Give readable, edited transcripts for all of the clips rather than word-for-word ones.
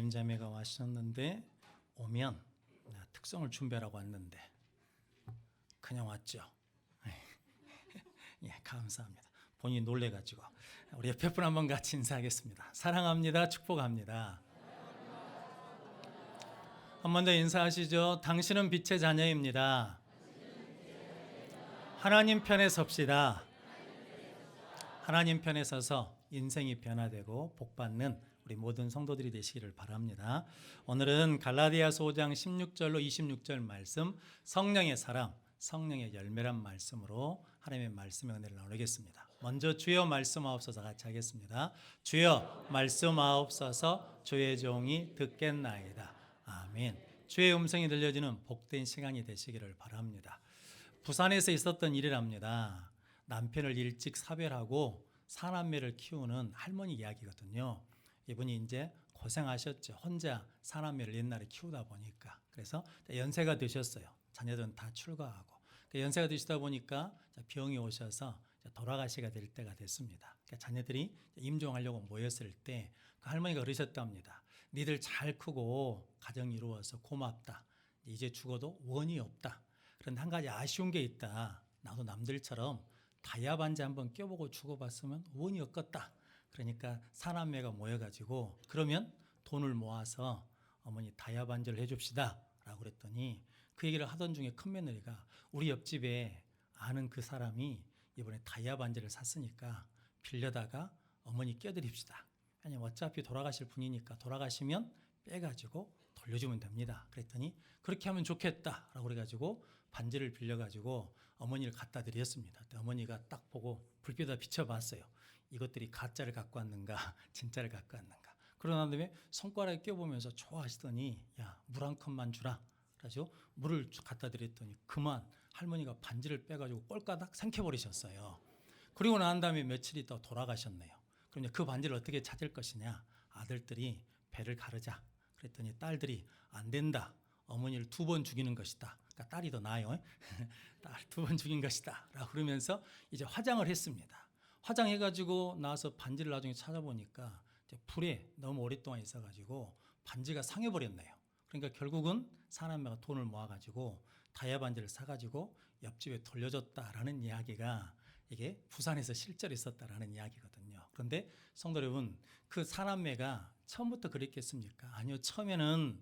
주임자매가 와셨는데 오면 특성을 준비하라고 왔는데 그냥 왔죠. 예, 감사합니다. 본인이 놀래가지고 우리 옆에 분 한번 같이 인사하겠습니다. 사랑합니다. 축복합니다. 한 번 더 인사하시죠. 당신은 빛의 자녀입니다. 하나님 편에 섭시다. 하나님 편에 서서 인생이 변화되고 복받는 우리 모든 성도들이 되시기를 바랍니다. 오늘은 갈라디아서 5장 16절로 26절 말씀, 성령의 사랑, 성령의 열매란 말씀으로 하나님의 말씀의 은혜를 나누겠습니다. 먼저 주여 말씀하옵소서 같이 하겠습니다. 주여 말씀하옵소서 주의 종이 듣겠나이다. 아멘. 주의 음성이 들려지는 복된 시간이 되시기를 바랍니다. 부산에서 있었던 일이랍니다. 남편을 일찍 사별하고 사남매를 키우는 할머니 이야기거든요. 이분이 이제 고생하셨죠. 혼자 사남매를 옛날에 키우다 보니까. 그래서 연세가 되셨어요. 자녀들은 다 출가하고. 연세가 되시다 보니까 병이 오셔서 돌아가시게 될 때가 됐습니다. 자녀들이 임종하려고 모였을 때 그 할머니가 그러셨답니다. 니들 잘 크고 가정 이루어서 고맙다. 이제 죽어도 원이 없다. 그런데 한 가지 아쉬운 게 있다. 나도 남들처럼 다이아 반지 한번 껴보고 죽어봤으면 원이 없겠다. 그러니까 사남매가 모여가지고 그러면 돈을 모아서 어머니 다이아 반지를 해줍시다 라고 그랬더니 그 얘기를 하던 중에 큰 며느리가 우리 옆집에 아는 그 사람이 이번에 다이아 반지를 샀으니까 빌려다가 어머니 껴드립시다. 왜냐면 어차피 돌아가실 분이니까 돌아가시면 빼가지고 돌려주면 됩니다. 그랬더니 그렇게 하면 좋겠다 라고 그래가지고 반지를 빌려가지고 어머니를 갖다 드렸습니다. 어머니가 딱 보고 불빛에다 비춰봤어요. 이것들이 가짜를 갖고 왔는가 진짜를 갖고 왔는가. 그러고 난 다음에 손가락에 껴보면서 좋아하시더니 야, 물 한 컵만 주라. 그래서 물을 갖다 드렸더니 그만 할머니가 반지를 빼가지고 꼴까닥 삼켜버리셨어요. 그리고 난 다음에 며칠 있다가 돌아가셨네요. 그럼 그 반지를 어떻게 찾을 것이냐. 아들들이 배를 가르자. 그랬더니 딸들이 안 된다. 어머니를 2번 죽이는 것이다. 그러니까 딸이 더 나아요. 딸 2번 죽인 것이다. 라고 그러면서 이제 화장을 했습니다. 화장해가지고 나와서 반지를 나중에 찾아보니까 불에 너무 오랫동안 있어가지고 반지가 상해버렸네요. 그러니까 결국은 사남매가 돈을 모아가지고 다이아 반지를 사가지고 옆집에 돌려줬다라는 이야기가 이게 부산에서 실제로 있었다라는 이야기거든요. 그런데 성도 여러분, 그 사남매가 처음부터 그랬겠습니까? 아니요. 처음에는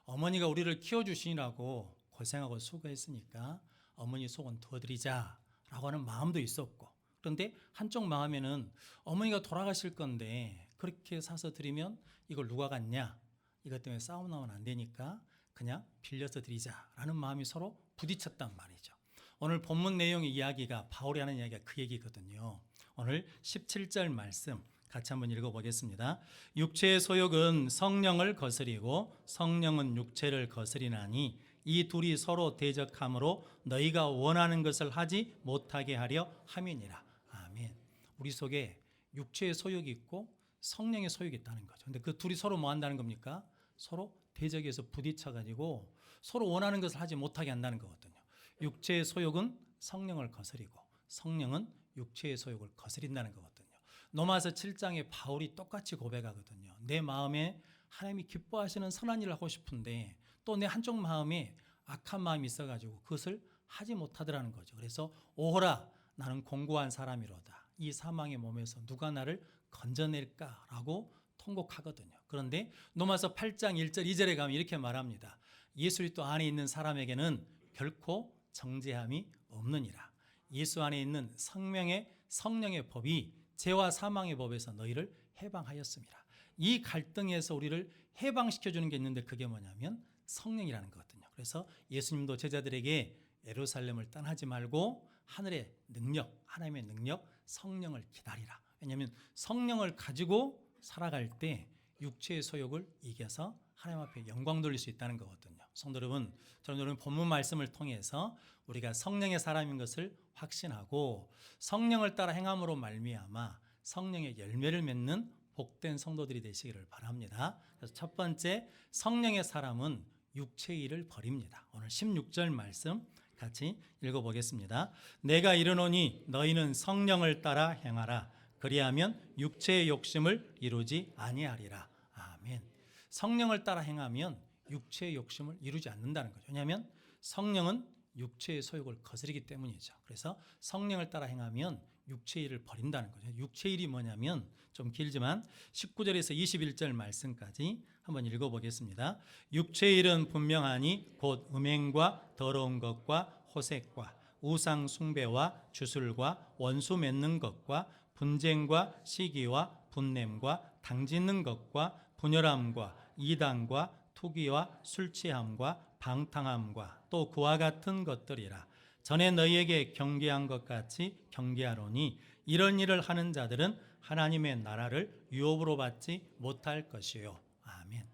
어머니가 우리를 키워주시라고 고생하고 수고했으니까 어머니 속은 도와드리자라고 하는 마음도 있었고, 그런데 한쪽 마음에는 어머니가 돌아가실 건데 그렇게 사서 드리면 이걸 누가 갖냐? 이것 때문에 싸움 나면 안 되니까 그냥 빌려서 드리자라는 마음이 서로 부딪혔단 말이죠. 오늘 본문 내용의 이야기가 바울이 하는 이야기가 그 얘기거든요. 오늘 17절 말씀 같이 한번 읽어보겠습니다. 육체의 소욕은 성령을 거스리고 성령은 육체를 거스리나니 이 둘이 서로 대적함으로 너희가 원하는 것을 하지 못하게 하려 함이니라. 아멘. 우리 속에 육체의 소욕이 있고 성령의 소욕이 있다는 거죠. 근데 그 둘이 서로 뭐 한다는 겁니까? 서로 대적해서 부딪혀가지고 서로 원하는 것을 하지 못하게 한다는 거거든요. 육체의 소욕은 성령을 거스리고 성령은 육체의 소욕을 거스린다는 거거든요. 로마서 7장에 바울이 똑같이 고백하거든요. 내 마음에 하나님이 기뻐하시는 선한 일을 하고 싶은데 또 내 한쪽 마음에 악한 마음이 있어가지고 그것을 하지 못하더라는 거죠. 그래서 오호라 나는 공고한 사람이로다. 이 사망의 몸에서 누가 나를 건져낼까라고 통곡하거든요. 그런데 로마서 8장 1절 2절에 가면 이렇게 말합니다. 예수 그리스도 안에 있는 사람에게는 결코 정죄함이 없느니라. 예수 안에 있는 성령의 법이 죄와 사망의 법에서 너희를 해방하였습니다. 이 갈등에서 우리를 해방시켜주는 게 있는데 그게 뭐냐면 성령이라는 거거든요. 그래서 예수님도 제자들에게 예루살렘을 떠나지 말고 하늘의 능력, 하나님의 능력, 성령을 기다리라. 왜냐하면 성령을 가지고 살아갈 때 육체의 소욕을 이겨서 하나님 앞에 영광 돌릴 수 있다는 거거든요. 성도 여러분, 저는 오늘 본문 말씀을 통해서 우리가 성령의 사람인 것을 확신하고 성령을 따라 행함으로 말미암아 성령의 열매를 맺는 복된 성도들이 되시기를 바랍니다. 그래서 첫 번째, 성령의 사람은 육체의 일을 버립니다. 오늘 16절 말씀 같이 읽어보겠습니다. 내가 이르노니 너희는 성령을 따라 행하라. 그리하면 육체의 욕심을 이루지 아니하리라. 아멘. 성령을 따라 행하면 육체의 욕심을 이루지 않는다는 거죠. 왜냐하면 성령은 육체의 소욕을 거스르기 때문이죠. 그래서 성령을 따라 행하면 육체의 일을 버린다는 거죠. 육체의 일이 뭐냐면 좀 길지만 19절에서 21절 말씀까지 한번 읽어보겠습니다. 육체의 일은 분명하니 곧 음행과 더러운 것과 호색과 우상 숭배와 주술과 원수 맺는 것과 분쟁과 시기와 분냄과 당짓는 것과 분열함과 이단과 투기와 술취함과 방탕함과 또 그와 같은 것들이라. 전에 너희에게 경계한 것 같이 경계하노니 이런 일을 하는 자들은 하나님의 나라를 유업으로 받지 못할 것이요. 아멘.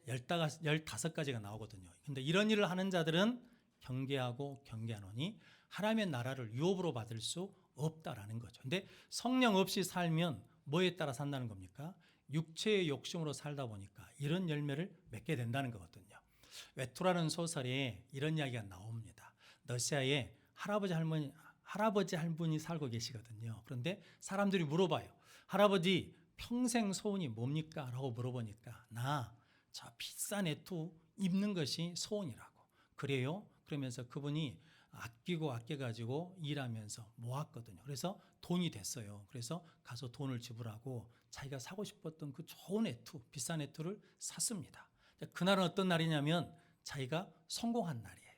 15가지가 나오거든요. 근데 이런 일을 하는 자들은 경계하고 경계하노니 하나님의 나라를 유업으로 받을 수 없다라는 거죠. 근데 성령 없이 살면 뭐에 따라 산다는 겁니까? 육체의 욕심으로 살다 보니까 이런 열매를 맺게 된다는 거거든요. 외투라는 소설에 이런 이야기가 나옵니다. 러시아에 할아버지 할머니 살고 계시거든요. 그런데 사람들이 물어봐요. 할아버지 평생 소원이 뭡니까? 라고 물어보니까 나 저 비싼 외투 입는 것이 소원이라고. 그래요? 그러면서 그분이 아껴가지고 일하면서 모았거든요. 그래서 돈이 됐어요. 그래서 가서 돈을 지불하고 자기가 사고 싶었던 그 좋은 외투, 비싼 외투를 샀습니다. 그날은 어떤 날이냐면 자기가 성공한 날이에요.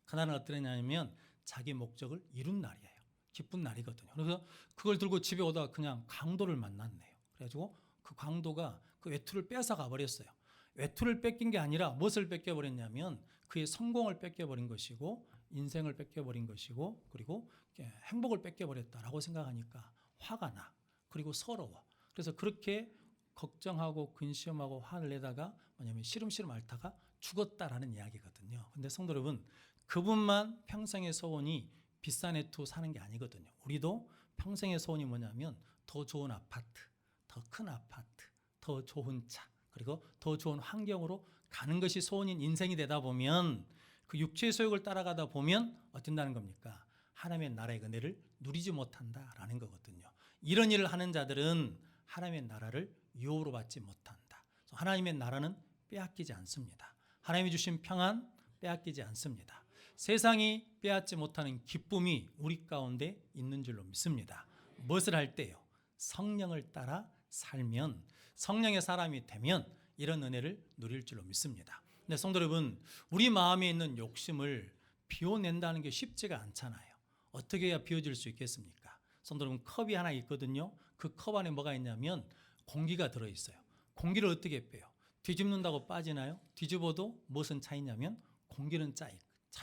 그날은 어떤 날이냐면 자기 목적을 이룬 날이에요. 기쁜 날이거든요. 그래서 그걸 들고 집에 오다가 그냥 강도를 만났네요. 그래가지고 그 강도가 그 외투를 뺏어가 버렸어요. 외투를 뺏긴 게 아니라 무엇을 뺏겨버렸냐면 그의 성공을 뺏겨버린 것이고 인생을 뺏겨버린 것이고 그리고 행복을 뺏겨버렸다라고 생각하니까 화가 나. 그리고 서러워. 그래서 그렇게 걱정하고 근심하고 화를 내다가 뭐냐면 시름시름 앓다가 죽었다라는 이야기거든요. 근데 성도 여러분, 그분만 평생의 소원이 비싼 외투 사는 게 아니거든요. 우리도 평생의 소원이 뭐냐면 더 좋은 아파트, 더 큰 아파트, 더 좋은 차, 그리고 더 좋은 환경으로 가는 것이 소원인 인생이 되다 보면 그 육체의 소욕을 따라가다 보면 어쩐다는 겁니까? 하나님의 나라의 은혜를 누리지 못한다라는 거거든요. 이런 일을 하는 자들은 하나님의 나라를 유업으로 받지 못한다. 하나님의 나라는 빼앗기지 않습니다. 하나님이 주신 평안 빼앗기지 않습니다. 세상이 빼앗지 못하는 기쁨이 우리 가운데 있는 줄로 믿습니다. 무엇을 할 때요? 성령을 따라 살면, 성령의 사람이 되면 이런 은혜를 누릴 줄로 믿습니다. 근데 성도 여러분, 우리 마음에 있는 욕심을 비워낸다는 게 쉽지가 않잖아요. 어떻게 해야 비워질 수 있겠습니까? 성도 여러분, 컵이 하나 있거든요. 그 컵 안에 뭐가 있냐면 공기가 들어있어요. 공기를 어떻게 빼요? 뒤집는다고 빠지나요? 뒤집어도 무엇은 차 있냐면 공기는 차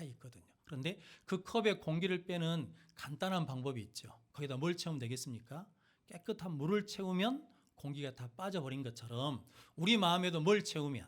있거든요. 그런데 그 컵에 공기를 빼는 간단한 방법이 있죠. 거기다 뭘 채우면 되겠습니까? 깨끗한 물을 채우면 공기가 다 빠져버린 것처럼 우리 마음에도 뭘 채우면,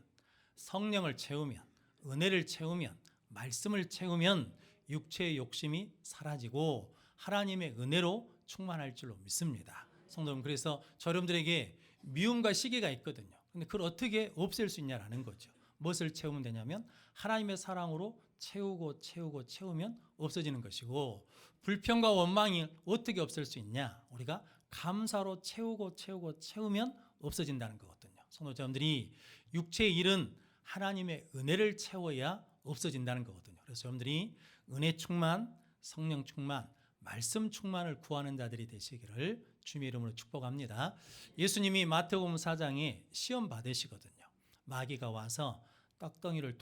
성령을 채우면, 은혜를 채우면, 말씀을 채우면 육체의 욕심이 사라지고 하나님의 은혜로 충만할 줄로 믿습니다. 성도 여러분, 그래서 저 여러분들에게 미움과 시기가 있거든요. 근데 그걸 어떻게 없앨 수 있냐라는 거죠. 무엇을 채우면 되냐면 하나님의 사랑으로 채우면 없어지는 것이고, 불평과 원망이 어떻게 없앨 수 있냐? 우리가 감사로 채우면 없어진다는 거거든요. 성도자분들이 육체의 일은 하나님의 은혜를 채워야 없어진다는 거거든요. 그래서 여러분들이 은혜 충만, 성령 충만, 말씀 충만을 구하는 자들이 되시기를 주님의 이름으로 축복합니다. 예수님이 마태복음 4장에 시험 받으시거든요. 마귀가 와서 돌덩이를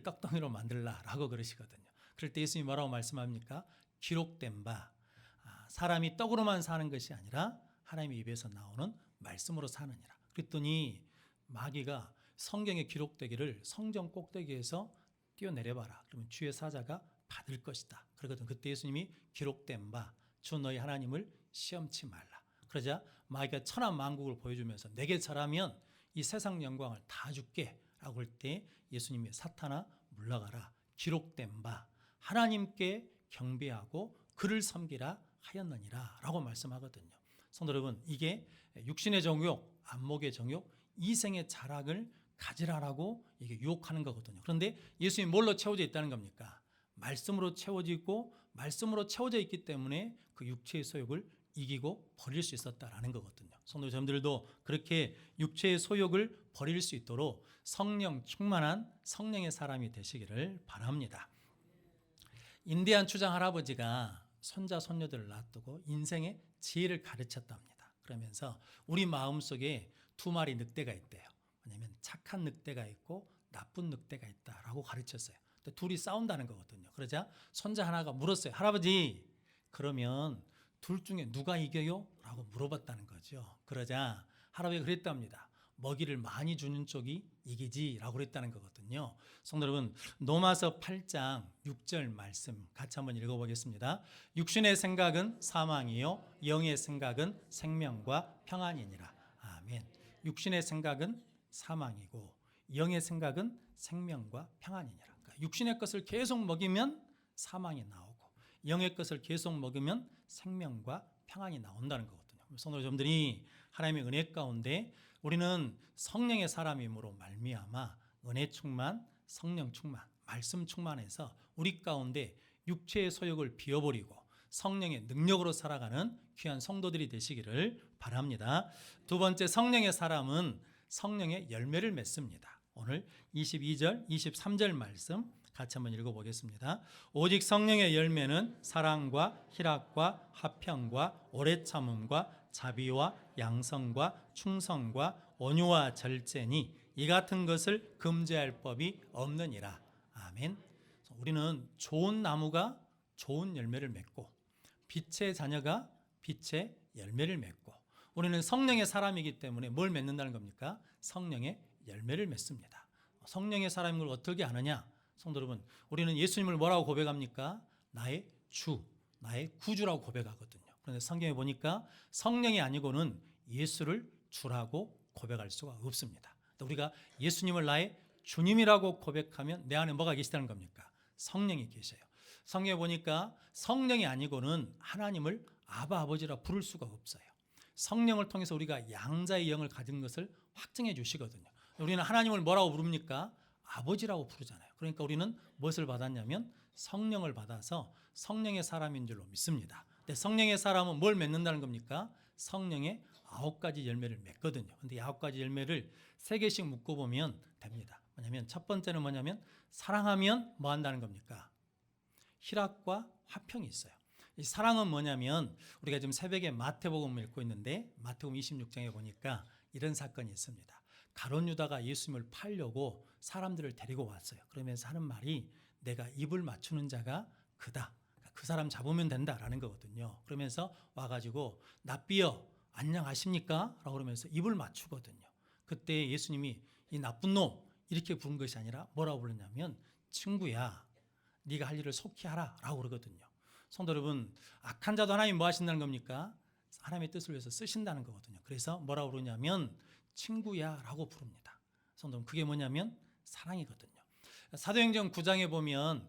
떡덩이로 만들라라고 그러시거든요. 그럴 때 예수님이 뭐라고 말씀합니까? 기록된 바, 사람이 떡으로만 사는 것이 아니라 하나님의 입에서 나오는 말씀으로 사느니라. 그랬더니 마귀가 성경에 기록되기를 성전 꼭대기에서 뛰어내려봐라. 그러면 주의 사자가 받을 것이다. 그러거든. 그때 예수님이 기록된 바, 주 너희 하나님을 시험치 말라. 그러자 마귀가 천한 만국을 보여주면서 내게 절하면 이 세상 영광을 다 줄게 라고 할 때 예수님이 사탄아 물러가라. 기록된 바, 하나님께 경배하고 그를 섬기라 하였느니라 라고 말씀하거든요. 성도 여러분, 이게 육신의 정욕, 안목의 정욕, 이생의 자락을 가지라라고 이게 유혹하는 거거든요. 그런데 예수님이 뭘로 채워져 있다는 겁니까? 말씀으로 채워지고 말씀으로 채워져 있기 때문에 그 육체의 소욕을 이기고 버릴 수 있었다라는 거거든요. 성도 여러분들도 그렇게 육체의 소욕을 버릴 수 있도록 성령 충만한 성령의 사람이 되시기를 바랍니다. 인디안 추장 할아버지가 손자 손녀들을 놔두고 인생의 지혜를 가르쳤답니다. 그러면서 우리 마음속에 두 마리 늑대가 있대요. 왜냐하면 착한 늑대가 있고 나쁜 늑대가 있다라고 가르쳤어요. 둘이 싸운다는 거거든요. 그러자 손자 하나가 물었어요. 할아버지, 그러면 둘 중에 누가 이겨요? 라고 물어봤다는 거죠. 그러자 할아버지가 그랬답니다. 먹이를 많이 주는 쪽이 이기지라고 그랬다는 거거든요. 성도 여러분, 로마서 8장 6절 말씀 같이 한번 읽어보겠습니다. 육신의 생각은 사망이요 영의 생각은 생명과 평안이니라. 아멘. 육신의 생각은 사망이고 영의 생각은 생명과 평안이니라. 그러니까 육신의 것을 계속 먹이면 사망이 나오고 영의 것을 계속 먹으면 생명과 평안이 나온다는 거거든요. 성도 여러분들이 하나님의 은혜 가운데 우리는 성령의 사람임으로 말미암아 은혜 충만, 성령 충만, 말씀 충만해서 우리 가운데 육체의 소욕을 비워버리고 성령의 능력으로 살아가는 귀한 성도들이 되시기를 바랍니다. 두 번째, 성령의 사람은 성령의 열매를 맺습니다. 오늘 22절, 23절 말씀 같이 한번 읽어보겠습니다. 오직 성령의 열매는 사랑과 희락과 화평과 오래 참음과 자비와 양성과 충성과 온유와 절제니 이 같은 것을 금지할 법이 없느니라. 아멘. 우리는 좋은 나무가 좋은 열매를 맺고 빛의 자녀가 빛의 열매를 맺고 우리는 성령의 사람이기 때문에 뭘 맺는다는 겁니까? 성령의 열매를 맺습니다. 성령의 사람인 걸 어떻게 아느냐? 성도 여러분, 우리는 예수님을 뭐라고 고백합니까? 나의 주, 나의 구주라고 고백하거든요. 그런데 성경에 보니까 성령이 아니고는 예수를 주라고 고백할 수가 없습니다. 우리가 예수님을 나의 주님이라고 고백하면 내 안에 뭐가 계시다는 겁니까? 성령이 계셔요. 성경에 보니까 성령이 아니고는 하나님을 아바 아버지라 부를 수가 없어요. 성령을 통해서 우리가 양자의 영을 가진 것을 확증해 주시거든요. 우리는 하나님을 뭐라고 부릅니까? 아버지라고 부르잖아요. 그러니까 우리는 무엇을 받았냐면 성령을 받아서 성령의 사람인 줄로 믿습니다. 근데 성령의 사람은 뭘 맺는다는 겁니까? 성령의 9가지 열매를 맺거든요. 근데 이 9가지 열매를 3개씩 묶어보면 됩니다. 뭐냐면 첫 번째는 뭐냐면 사랑하면 뭐 한다는 겁니까? 희락과 화평이 있어요. 이 사랑은 뭐냐면 우리가 지금 새벽에 마태복음을 읽고 있는데 마태복음 26장에 보니까 이런 사건이 있습니다. 가룟 유다가 예수님을 팔려고 사람들을 데리고 왔어요. 그러면서 하는 말이 내가 입을 맞추는 자가 그다. 그 사람 잡으면 된다라는 거거든요. 그러면서 와가지고 납비여 안녕하십니까? 라고 그러면서 입을 맞추거든요. 그때 예수님이 이 나쁜 놈 이렇게 부른 것이 아니라 뭐라고 불렀냐면 친구야 네가 할 일을 속히 하라 라고 그러거든요. 성도 여러분, 악한 자도 하나님 뭐 하신다는 겁니까? 하나님의 뜻을 위해서 쓰신다는 거거든요. 그래서 뭐라고 그러냐면 친구야 라고 부릅니다. 성도 여러분, 그게 뭐냐면 사랑이거든요. 사도행전 9장에 보면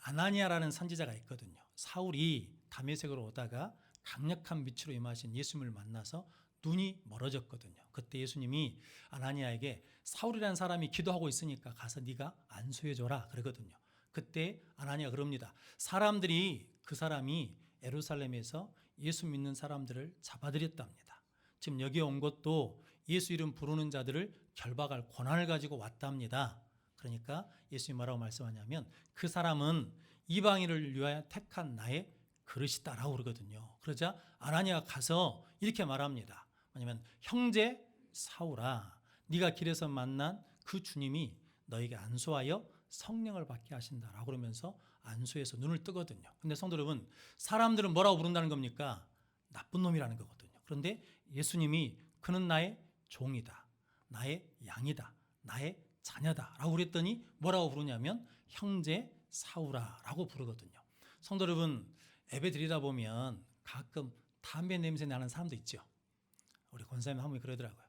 아나니아라는 선지자가 있거든요. 사울이 다메섹으로 오다가 강력한 빛으로 임하신 예수님을 만나서 눈이 멀어졌거든요. 그때 예수님이 아나니아에게 사울이라는 사람이 기도하고 있으니까 가서 네가 안수해줘라 그러거든요. 그때 아나니아가 그럽니다. 사람들이 그 사람이 예루살렘에서 예수 믿는 사람들을 잡아들였답니다. 지금 여기에 온 것도 예수 이름 부르는 자들을 결박할 권한을 가지고 왔답니다. 그러니까 예수님이 뭐라고 말씀하냐면 그 사람은 이방인을 위하여 택한 나의 그릇이다라고 그러거든요. 그러자 아나니아가 가서 이렇게 말합니다. 뭐냐면 형제 사울아, 네가 길에서 만난 그 주님이 너에게 안수하여 성령을 받게 하신다라고 그러면서 안수해서 눈을 뜨거든요. 근데 성도 여러분, 사람들은 뭐라고 부른다는 겁니까? 나쁜 놈이라는 거거든요. 그런데 예수님이 그는 나의 종이다, 나의 양이다, 나의 자녀다라고 그랬더니 뭐라고 부르냐면 형제 사울아라고 부르거든요. 성도 여러분, 예배 드리다 보면 가끔 담배 냄새 나는 사람도 있죠. 우리 권사님 한 분이 그러더라고요.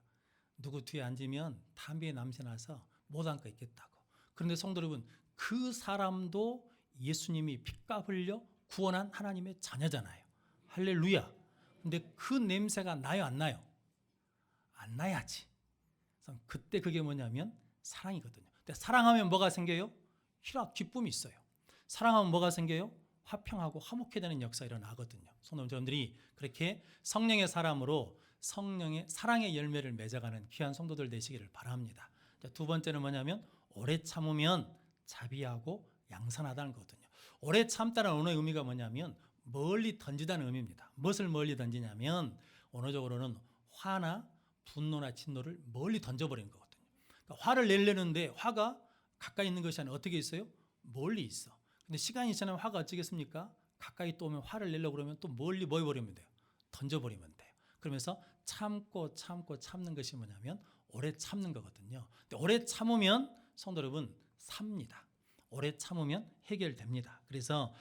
누구 뒤에 앉으면 담배 냄새 나서 못 앉고 있겠다고. 그런데 성도 여러분, 그 사람도 예수님이 피값 흘려 구원한 하나님의 자녀잖아요. 할렐루야. 근데 그 냄새가 나요, 안 나요? 안 나야지. 그때 그게 뭐냐면 사랑이거든요. 근데 사랑하면 뭐가 생겨요? 희락, 기쁨이 있어요. 사랑하면 뭐가 생겨요? 화평하고 화목해 되는 역사가 일어나거든요. 성도 여러분들이 그렇게 성령의 사람으로 성령의 사랑의 열매를 맺어가는 귀한 성도들 되시기를 바랍니다. 두 번째는 뭐냐면 오래 참으면 자비하고 양선하다는 거거든요. 오래 참다는 언어의 의미가 뭐냐면 멀리 던지다는 의미입니다. 무엇을 멀리 던지냐면 언어적으로는 화나 분노나 진노를 멀리 던져버리는 거거든요. 그러니까 화를 내려는데 화가 가까이 있는 것이 아니라 어떻게 있어요? 멀리 있어. 근데 시간이 지나면 화가 어찌겠습니까? 가까이 또 오면 화를 내려고 그러면 또 멀리 뭐 해버리면 돼요? 던져버리면 돼요. 그러면서 참고 참는 것이 뭐냐면 오래 참는 거거든요. 근데 오래 참으면 성도 여러분 삽니다. 오래 참으면 해결됩니다. 그래서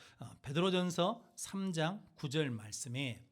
베드로전서 3장 9절 말씀에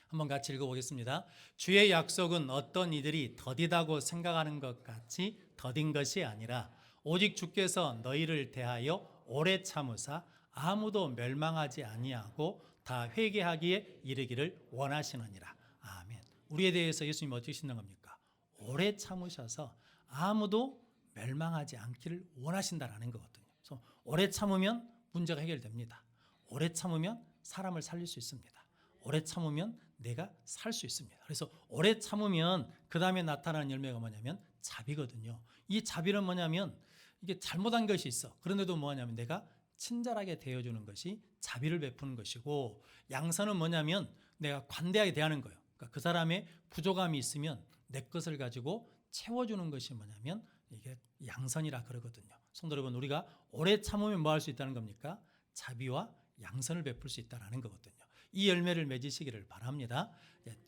한번 같이 읽어보겠습니다. 주의 약속은 어떤 이들이 더디다고 생각하는 것 같이 더딘 것이 아니라 오직 주께서 너희를 대하여 오래 참으사 아무도 멸망하지 아니하고 다 회개하기에 이르기를 원하시느니라. 아멘. 우리에 대해서 예수님이 어떻게 하시는 겁니까? 오래 참으셔서 아무도 멸망하지 않기를 원하신다라는 거거든요. 그래서 오래 참으면 문제가 해결됩니다. 오래 참으면 사람을 살릴 수 있습니다. 오래 참으면 내가 살 수 있습니다. 그래서 오래 참으면 그 다음에 나타나는 열매가 뭐냐면 자비거든요. 이 자비는 뭐냐면 이게 잘못한 것이 있어. 그런데도 뭐냐면 내가 친절하게 대해주는 것이 자비를 베푸는 것이고, 양선은 뭐냐면 내가 관대하게 대하는 거예요. 그러니까 그 사람의 부족함이 있으면 내 것을 가지고 채워주는 것이 뭐냐면 이게 양선이라 그러거든요. 성도 여러분, 우리가 오래 참으면 뭐 할 수 있다는 겁니까? 자비와 양선을 베풀 수 있다는 거거든요. 이 열매를 맺으시기를 바랍니다.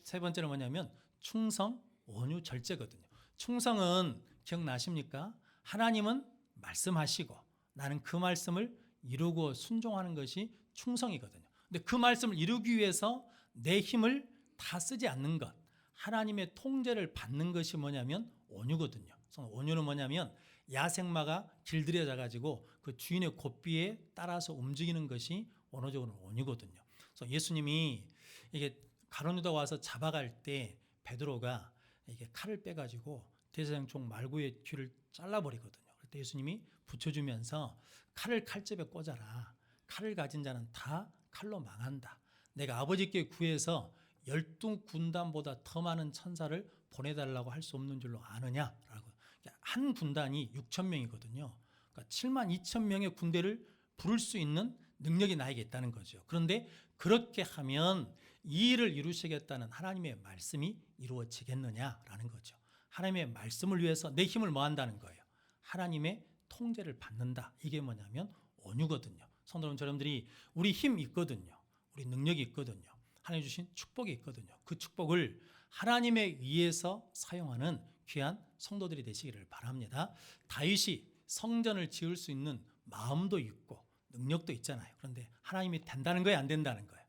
세 번째는 뭐냐면 충성, 온유, 절제거든요. 충성은 기억나십니까? 하나님은 말씀하시고 나는 그 말씀을 이루고 순종하는 것이 충성이거든요. 근데 그 말씀을 이루기 위해서 내 힘을 다 쓰지 않는 것, 하나님의 통제를 받는 것이 뭐냐면 온유거든요. 온유는 뭐냐면 야생마가 길들여져 가지고 그 주인의 고삐에 따라서 움직이는 것이 언어적으로는 온유거든요. 그래서 예수님이 이게 가룟 유다가 와서 잡아갈 때 베드로가 이게 칼을 빼가지고 대제사장 종 말구의 귀를 잘라버리거든요. 그때 예수님이 붙여주면서 칼을 칼집에 꽂아라. 칼을 가진 자는 다 칼로 망한다. 내가 아버지께 구해서 12군단보다 더 많은 천사를 보내달라고 할 수 없는 줄로 아느냐라고. 한 군단이 6천 명이거든요. 그러니까 7만 2천 명의 군대를 부를 수 있는 능력이 나에게 있다는 거죠. 그런데 그렇게 하면 이 일을 이루시겠다는 하나님의 말씀이 이루어지겠느냐라는 거죠. 하나님의 말씀을 위해서 내 힘을 뭐 한다는 거예요? 하나님의 통제를 받는다. 이게 뭐냐면 온유거든요. 성도 여러분들이 우리 힘 있거든요. 우리 능력이 있거든요. 하나님 주신 축복이 있거든요. 그 축복을 하나님에 의해서 사용하는 귀한 성도들이 되시기를 바랍니다. 다윗이 성전을 지을 수 있는 마음도 있고 능력도 있잖아요. 그런데 하나님이 된다는 거예요, 안 된다는 거예요?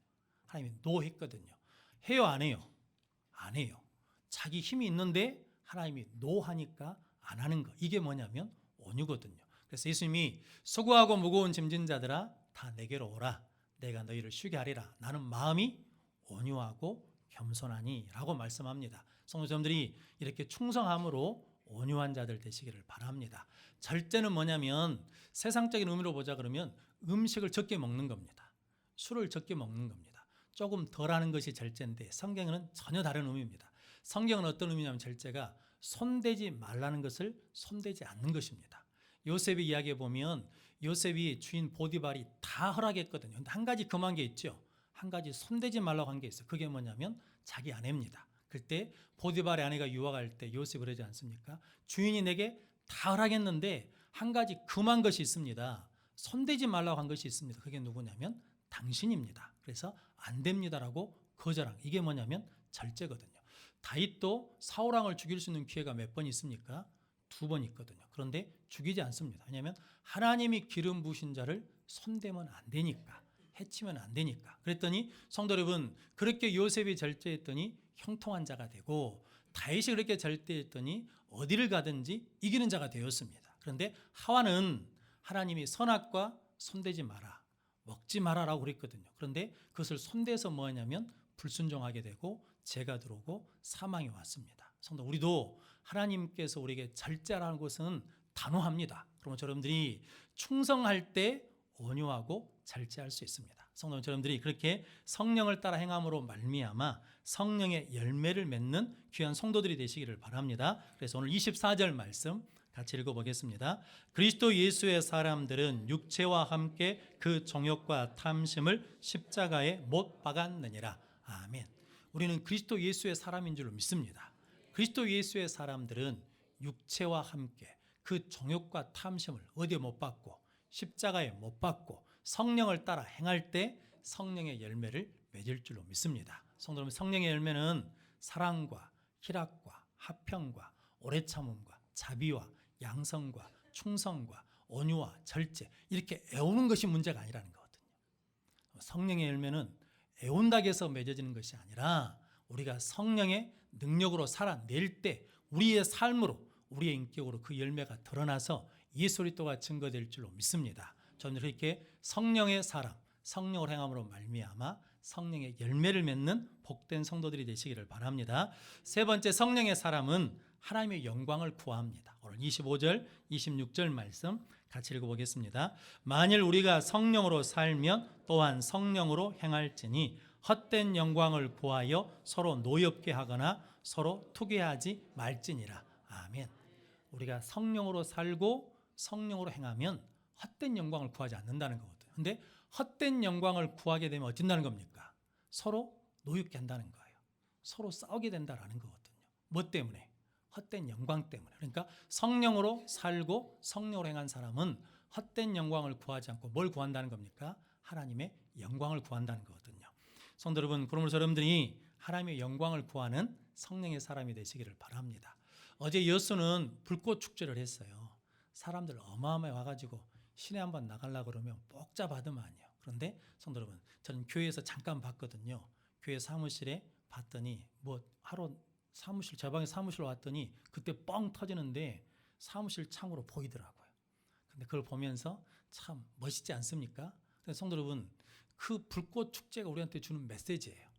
하나님이 노했거든요. 해요, 안 해요? 안 해요. 자기 힘이 있는데 하나님이 노하니까 안 하는 거. 이게 뭐냐면 온유거든요. 그래서 예수님이 수고하고 무거운 짐진 자들아 다 내게로 오라. 내가 너희를 쉬게 하리라. 나는 마음이 온유하고 겸손하니 라고 말씀합니다. 성도님들이 이렇게 충성함으로 온유한 자들 되시기를 바랍니다. 절제는 뭐냐면 세상적인 의미로 보자 그러면 음식을 적게 먹는 겁니다. 술을 적게 먹는 겁니다. 조금 덜하는 것이 절제인데 성경은 전혀 다른 의미입니다. 성경은 어떤 의미냐면 절제가 손대지 말라는 것을 손대지 않는 것입니다. 요셉의 이야기에 보면 요셉이 주인 보디발이 다 허락했거든요. 근데 한 가지 금한 게 있죠. 한 가지 손대지 말라고 한 게 있어요. 그게 뭐냐면 자기 아내입니다. 그때 보디발의 아내가 유학할 때 요셉을 하지 않습니까? 주인이 내게 다 허락했는데 한 가지 금한 것이 있습니다. 손대지 말라고 한 것이 있습니다. 그게 누구냐면 당신입니다. 그래서 안 됩니다라고 거절한, 이게 뭐냐면 절제거든요. 다윗도 사울왕을 죽일 수 있는 기회가 몇 번 있습니까? 2번 있거든요. 그런데 죽이지 않습니다. 왜냐하면 하나님이 기름 부으신 자를 손대면 안 되니까, 해치면 안 되니까. 그랬더니 성도 여러분, 그렇게 요셉이 절제했더니 형통한 자가 되고, 다윗이 그렇게 절제했더니 어디를 가든지 이기는 자가 되었습니다. 그런데 하와는 하나님이 선악과 손대지 마라, 먹지 마라라고 그랬거든요. 그런데 그것을 손대서 뭐 하냐면 불순종하게 되고 죄가 들어오고 사망이 왔습니다. 성도, 우리도 하나님께서 우리에게 절제라는 것은 단호합니다. 그러면 여러분들이 충성할 때 온유하고 절제할 수 있습니다. 성도 여러분들이 그렇게 성령을 따라 행함으로 말미암아 성령의 열매를 맺는 귀한 성도들이 되시기를 바랍니다. 그래서 오늘 24절 말씀 같이 읽어보겠습니다. 그리스도 예수의 사람들은 육체와 함께 그 정욕과 탐심을 십자가에 못 박았느니라. 아멘. 우리는 그리스도 예수의 사람인 줄로 믿습니다. 그리스도 예수의 사람들은 육체와 함께 그 정욕과 탐심을 어디에 못 박고 십자가에 못 박고 성령을 따라 행할 때 성령의 열매를 맺을 줄로 믿습니다. 성도 여러분, 성령의 열매는 사랑과 희락과 화평과 오래 참음과 자비와 양성과 충성과 온유와 절제, 이렇게 애우는 것이 문제가 아니라는 거거든요. 성령의 열매는 애운다고 해서 맺어지는 것이 아니라 우리가 성령의 능력으로 살아낼 때 우리의 삶으로, 우리의 인격으로 그 열매가 드러나서 예수 그리스도가 증거될 줄로 믿습니다. 저는 이렇게 성령의 사람, 성령을 행함으로 말미암아 성령의 열매를 맺는 복된 성도들이 되시기를 바랍니다. 세 번째, 성령의 사람은 하나님의 영광을 구합니다. 오늘 25절, 26절 말씀 같이 읽어보겠습니다. 만일 우리가 성령으로 살면 또한 성령으로 행할지니 헛된 영광을 구하여 서로 노엽게 하거나 서로 투기하지 말지니라. 아멘. 우리가 성령으로 살고 성령으로 행하면 헛된 영광을 구하지 않는다는 거거든요. 근데 헛된 영광을 구하게 되면 어쩐다는 겁니까? 서로 노엽게 한다는 거예요. 서로 싸우게 된다는 거거든요. 뭐 때문에? 헛된 영광 때문에. 그러니까 성령으로 살고 성령으로 행한 사람은 헛된 영광을 구하지 않고 뭘 구한다는 겁니까? 하나님의 영광을 구한다는 거거든요. 성도 여러분, 그러므로 여러분들이 하나님의 영광을 구하는 성령의 사람이 되시기를 바랍니다. 어제 여수는 불꽃 축제를 했어요. 사람들 어마어마해 와가지고 시내 한번 나가려고 그러면 복잡하더만요. 그런데 성도 여러분, 저는 교회에서 잠깐 봤거든요. 교회 사무실에 봤더니 뭐 하루 사무실, 제 방에 사무실로 왔더니 그때 뻥 터지는데 사무실 창으로 보이더라고요. 근데 그걸 보면서 참 멋있지 않습니까? 성도 여러분, 그 불꽃 축제가 우리한테 주는 메시지예요.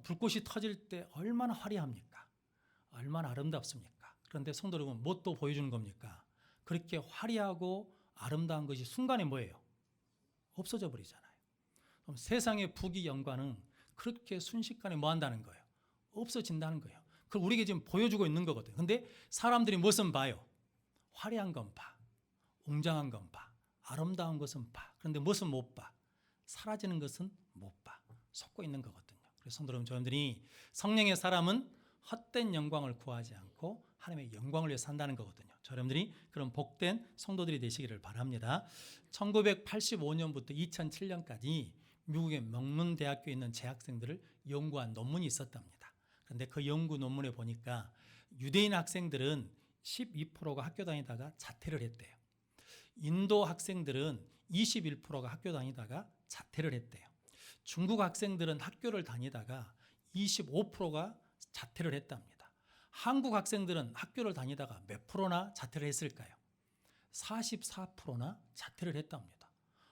불꽃이 터질 때 얼마나 화려합니까? 얼마나 아름답습니까? 그런데 성도 여러분, 뭐 또 보여주는 겁니까? 그렇게 화려하고 아름다운 것이 순간에 뭐예요? 없어져 버리잖아요. 그럼 세상의 부귀 영광은 그렇게 순식간에 뭐 한다는 거예요? 없어진다는 거예요. 그걸 우리에게 지금 보여주고 있는 거거든요. 근데 사람들이 무엇은 봐요? 화려한 건 봐. 웅장한 건 봐. 아름다운 것은 봐. 그런데 무엇은 못 봐? 사라지는 것은 못 봐. 속고 있는 거거든요. 그래서 성도 여러분, 저희들이 성령의 사람은 헛된 영광을 구하지 않고 하나님의 영광을 위해 산다는 거거든요. 여러분들이 그런 복된 성도들이 되시기를 바랍니다. 1985년부터 2007년까지 미국의 명문대학교에 있는 재학생들을 연구한 논문이 있었답니다. 그런데 그 연구 논문에 보니까 유대인 학생들은 12%가 학교 다니다가 자퇴를 했대요. 인도 학생들은 21%가 학교 다니다가 자퇴를 했대요. 중국 학생들은 학교를 다니다가 25%가 자퇴를 했답니다. 한국 학생들은 학교를 다니다가 몇 프로나 자퇴를 했을까요? 44%나 자퇴를 했답니다.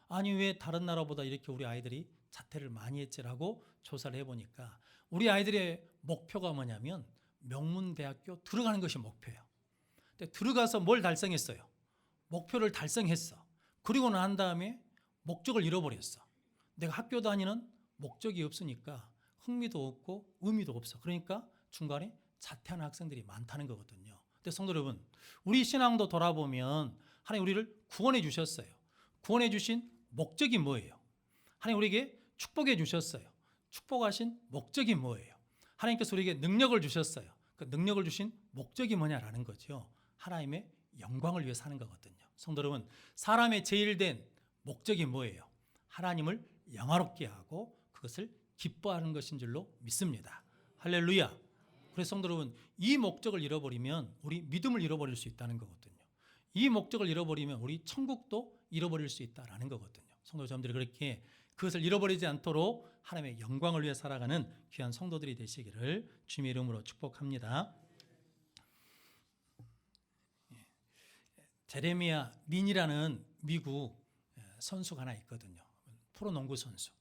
아니, 왜 다른 나라보다 이렇게 우리 아이들이 자퇴를 많이 했지라고 조사를 해보니까 우리 아이들의 목표가 뭐냐면 명문대학교 들어가는 것이 목표예요. 근데 들어가서 뭘 달성했어요? 목표를 달성했어. 그리고 난 다음에 목적을 잃어버렸어. 내가 학교 다니는 목적이 없으니까 흥미도 없고 의미도 없어. 그러니까 중간에 자퇴하는 학생들이 많다는 거거든요. 근데 성도 여러분, 우리 신앙도 돌아보면 하나님 우리를 구원해 주셨어요. 구원해 주신 목적이 뭐예요? 하나님 우리에게 축복해 주셨어요. 축복하신 목적이 뭐예요? 하나님께서 우리에게 능력을 주셨어요. 그 능력을 주신 목적이 뭐냐라는 거죠. 하나님의 영광을 위해 사는 거거든요. 성도 여러분, 사람의 제일 된 목적이 뭐예요? 하나님을 영화롭게 하고 그것을 기뻐하는 것인 줄로 믿습니다. 할렐루야. 그래서 성도 여러분, 이 목적을 잃어버리면 우리 믿음을 잃어버릴 수 있다는 거거든요. 이 목적을 잃어버리면 우리 천국도 잃어버릴 수 있다는 거거든요. 성도 여러분들이 그렇게 그것을 잃어버리지 않도록 하나님의 영광을 위해 살아가는 귀한 성도들이 되시기를 주님의 이름으로 축복합니다. 제레미야 린이라는 미국 선수가 하나 있거든요. 프로농구 선수.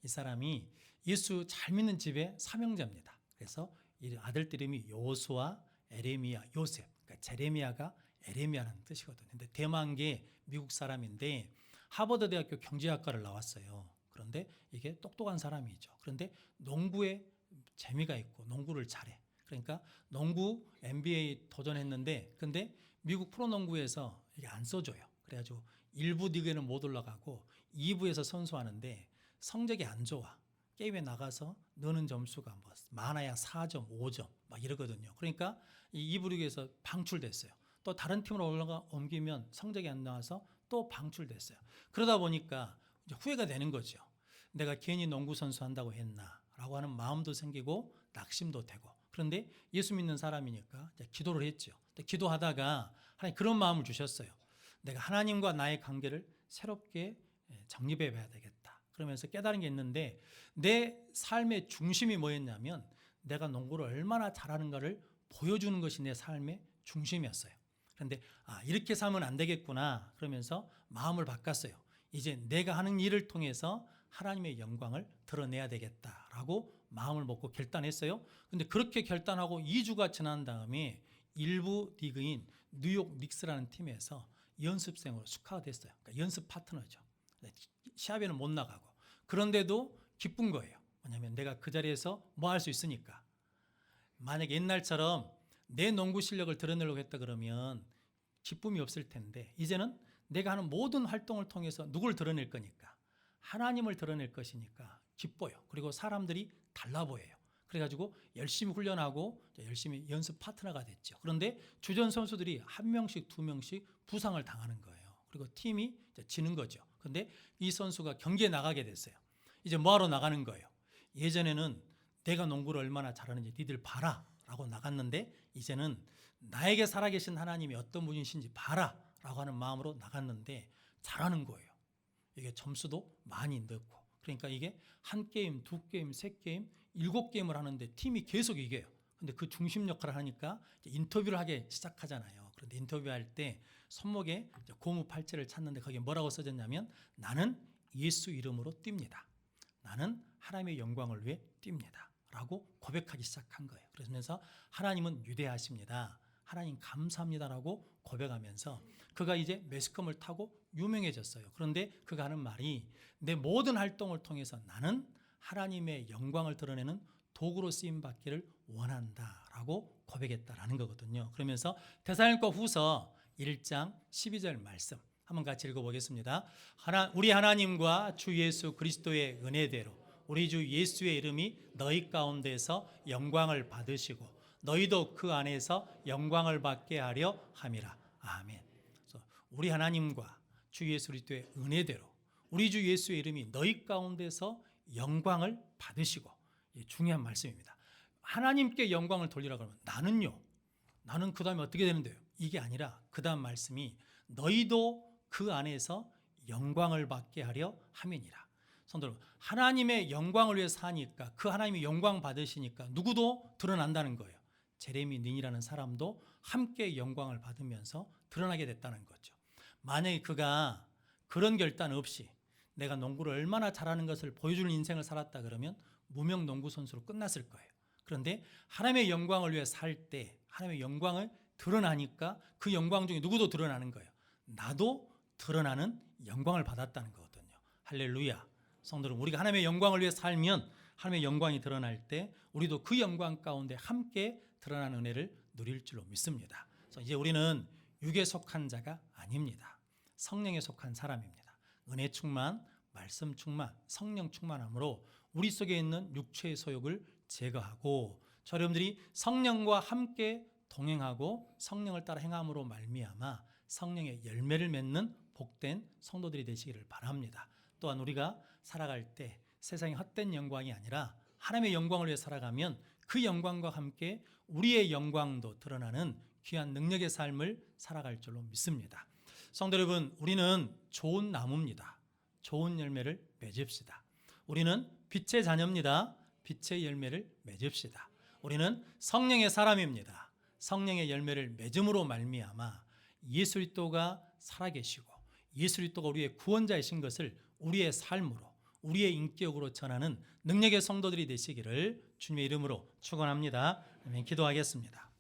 이 사람이 예수 잘 믿는 집의 삼형제입니다. 그래서 이 아들들 이름이 요수아, 에레미야, 요셉. 그러니까 제레미야가 에레미야라는 뜻이거든요. 근데 대만계 미국 사람인데 하버드 대학교 경제학과를 나왔어요. 그런데 이게 똑똑한 사람이죠. 그런데 농구에 재미가 있고 농구를 잘해. 그러니까 농구 NBA 도전했는데 근데 미국 프로농구에서 이게 안 써줘요. 그래가지고 1부 리그에는 못 올라가고 2부에서 선수하는데 성적이 안 좋아. 게임에 나가서 넣는 점수가 뭐 많아야 4점, 5점 막 이러거든요. 그러니까 이 2부 리그에서 방출됐어요. 또 다른 팀으로 옮기면 성적이 안 나와서 또 방출됐어요. 그러다 보니까 이제 후회가 되는 거죠. 내가 괜히 농구 선수 한다고 했나라고 하는 마음도 생기고 낙심도 되고. 그런데 예수 믿는 사람이니까 이제 기도를 했죠. 기도하다가 하나님 그런 마음을 주셨어요. 내가 하나님과 나의 관계를 새롭게 정립해 봐야 되겠다. 그러면서 깨달은 게 있는데 내 삶의 중심이 뭐였냐면 내가 농구를 얼마나 잘하는가를 보여주는 것이 내 삶의 중심이었어요. 그런데 이렇게 살면 안 되겠구나 그러면서 마음을 바꿨어요. 이제 내가 하는 일을 통해서 하나님의 영광을 드러내야 되겠다라고 마음을 먹고 결단했어요. 근데 그렇게 결단하고 2주가 지난 다음에 일부 리그인 뉴욕 닉스라는 팀에서 연습생으로 축하가 됐어요. 그러니까 연습 파트너죠. 시합에는 못 나가고. 그런데도 기쁜 거예요. 왜냐하면 내가 그 자리에서 뭐 할 수 있으니까. 만약에 옛날처럼 내 농구 실력을 드러내려고 했다 그러면 기쁨이 없을 텐데 이제는 내가 하는 모든 활동을 통해서 누굴 드러낼 거니까 하나님을 드러낼 것이니까 기뻐요. 그리고 사람들이 달라 보여요. 그래가지고 열심히 훈련하고 열심히 연습 파트너가 됐죠. 그런데 주전 선수들이 한 명씩 두 명씩 부상을 당하는 거예요. 그리고 팀이 지는 거죠. 그런데 이 선수가 경기에 나가게 됐어요. 이제 뭐하러 나가는 거예요? 예전에는 내가 농구를 얼마나 잘하는지 니들 봐라 라고 나갔는데 이제는 나에게 살아계신 하나님이 어떤 분이신지 봐라 라고 하는 마음으로 나갔는데 잘하는 거예요. 이게 점수도 많이 넣고 그러니까 이게 한 게임, 두 게임, 세 게임, 7게임을 하는데 팀이 계속 이겨요. 근데 그 중심 역할을 하니까 인터뷰를 하기 시작하잖아요. 그런데 인터뷰할 때 손목에 고무 팔찌를 찾는데 거기에 뭐라고 써졌냐면 나는 예수 이름으로 뜁니다. 나는 하나님의 영광을 위해 뜁니다. 라고 고백하기 시작한 거예요. 그러면서 하나님은 위대하십니다. 하나님 감사합니다라고 고백하면서 그가 이제 매스컴을 타고 유명해졌어요. 그런데 그가 하는 말이 내 모든 활동을 통해서 나는 하나님의 영광을 드러내는 도구로 쓰임받기를 원한다라고 고백했다라는 거거든요. 그러면서 데살로니가 후서 1장 12절 말씀 한번 같이 읽어보겠습니다. 우리 하나님과 주 예수 그리스도의 은혜대로 우리 주 예수의 이름이 너희 가운데서 영광을 받으시고 너희도 그 안에서 영광을 받게 하려 함이라. 아멘. 그래서 우리 하나님과 주 예수 그리스도의 은혜대로 우리 주 예수의 이름이 너희 가운데서 영광을 받으시고 중요한 말씀입니다. 하나님께 영광을 돌리라 그러면 나는 그 다음에 어떻게 되는데요? 이게 아니라 그 다음 말씀이 너희도 그 안에서 영광을 받게 하려 함이니라. 성도 여러분, 하나님의 영광을 위해 사니까 그 하나님이 영광 받으시니까 누구도 드러난다는 거예요. 제레미 닌이라는 사람도 함께 영광을 받으면서 드러나게 됐다는 거죠. 만약에 그가 그런 결단 없이 내가 농구를 얼마나 잘하는 것을 보여주는 인생을 살았다 그러면 무명 농구 선수로 끝났을 거예요. 그런데 하나님의 영광을 위해 살 때 하나님의 영광을 드러나니까 그 영광 중에 누구도 드러나는 거예요. 나도 드러나는 영광을 받았다는 거거든요. 할렐루야. 성도 여러분, 우리가 하나님의 영광을 위해 살면 하나님의 영광이 드러날 때 우리도 그 영광 가운데 함께 드러나는 은혜를 누릴 줄로 믿습니다. 그래서 이제 우리는 육에 속한 자가 아닙니다. 성령에 속한 사람입니다. 은혜 충만, 말씀 충만, 성령 충만함으로 우리 속에 있는 육체의 소욕을 제거하고 여러분들이 성령과 함께 동행하고 성령을 따라 행함으로 말미암아 성령의 열매를 맺는 복된 성도들이 되시기를 바랍니다. 또한 우리가 살아갈 때 세상의 헛된 영광이 아니라 하나님의 영광을 위해 살아가면 그 영광과 함께 우리의 영광도 드러나는 귀한 능력의 삶을 살아갈 줄로 믿습니다. 성도 여러분, 우리는 좋은 나무입니다. 좋은 열매를 맺읍시다. 우리는 빛의 자녀입니다. 빛의 열매를 맺읍시다. 우리는 성령의 사람입니다. 성령의 열매를 맺음으로 말미암아 예수 그리스도가 살아계시고 예수 그리스도가 우리의 구원자이신 것을 우리의 삶으로 우리의 인격으로 전하는 능력의 성도들이 되시기를 주님의 이름으로 축원합니다. 아멘. 기도하겠습니다.